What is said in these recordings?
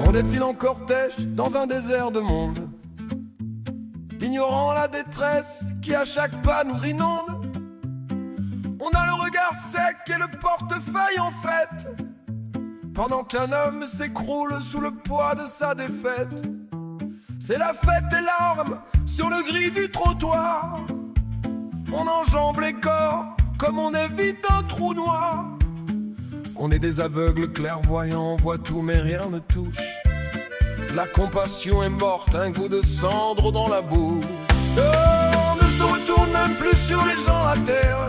On défile en cortège dans un désert de monde, ignorant la détresse qui à chaque pas nous inonde. On a le regard sec et le portefeuille en fête, pendant qu'un homme s'écroule sous le poids de sa défaite. C'est la fête des larmes sur le gris du trottoir. On enjambe les corps comme on évite un trou noir. On est des aveugles clairvoyants, on voit tout mais rien ne touche. La compassion est morte, un goût de cendre dans la boue. On ne se retourne même plus sur les gens à terre,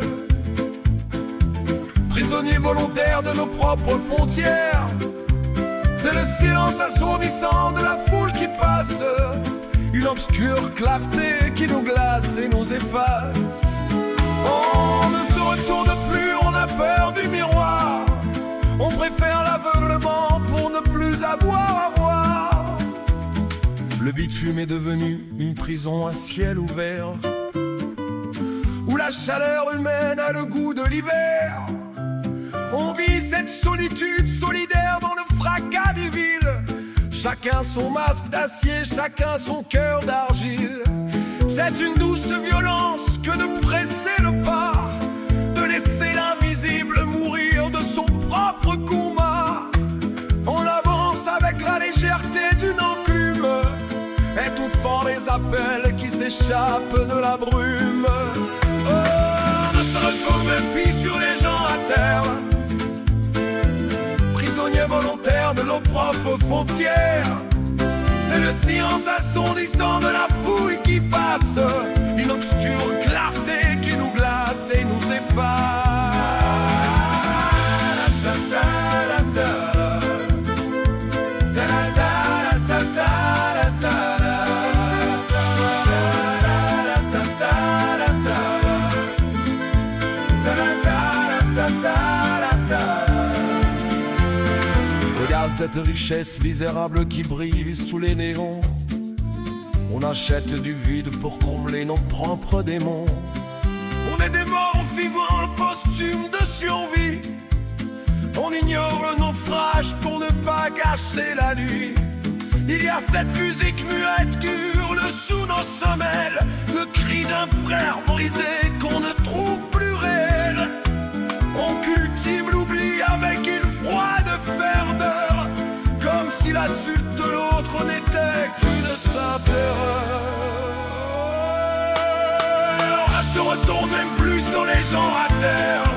prisonniers volontaires de nos propres frontières. C'est le silence assourdissant de la foule qui passe, une obscure clarté qui nous glace et nous efface. On ne se retourne plus, on a peur du miroir. On préfère l'aveuglement pour ne plus avoir à voir. Le bitume est devenu une prison à ciel ouvert, où la chaleur humaine a le goût de l'hiver. On vit cette solitude solidaire dans le fracas des villes. Chacun son masque d'acier, chacun son cœur d'argile. C'est une douce violence que de presser le pas, de laisser l'invisible mourir de son propre combat. On avance avec la légèreté d'une enclume, étouffant les appels qui s'échappent de la brume. On ne se retrouve même plus sur les gens à terre, prisonniers volontaires de nos propres frontières. C'est le silence assourdissant de la fouille qui passe, une obscure clarté qui nous glace et nous efface. Regarde cette richesse misérable qui brille sous les néons. On achète du vide pour combler nos propres démons. On est des morts vivants, le costume de survie. On ignore le naufrage pour ne pas gâcher la nuit. Il y a cette musique muette qui hurle sous nos semelles, le cri d'un frère brisé qu'on ne trouve plus réel. On cultive l'oubli avec une froide ferveur, comme si la chute de l'autre n'était qu'une simple erreur. On ne se retourne même plus sur les gens à terre,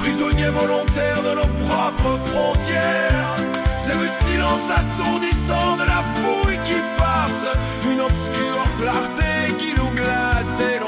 prisonniers volontaires de nos propres frontières. C'est le silence assourdissant de la fouille qui passe, une obscure clarté qui nous glace et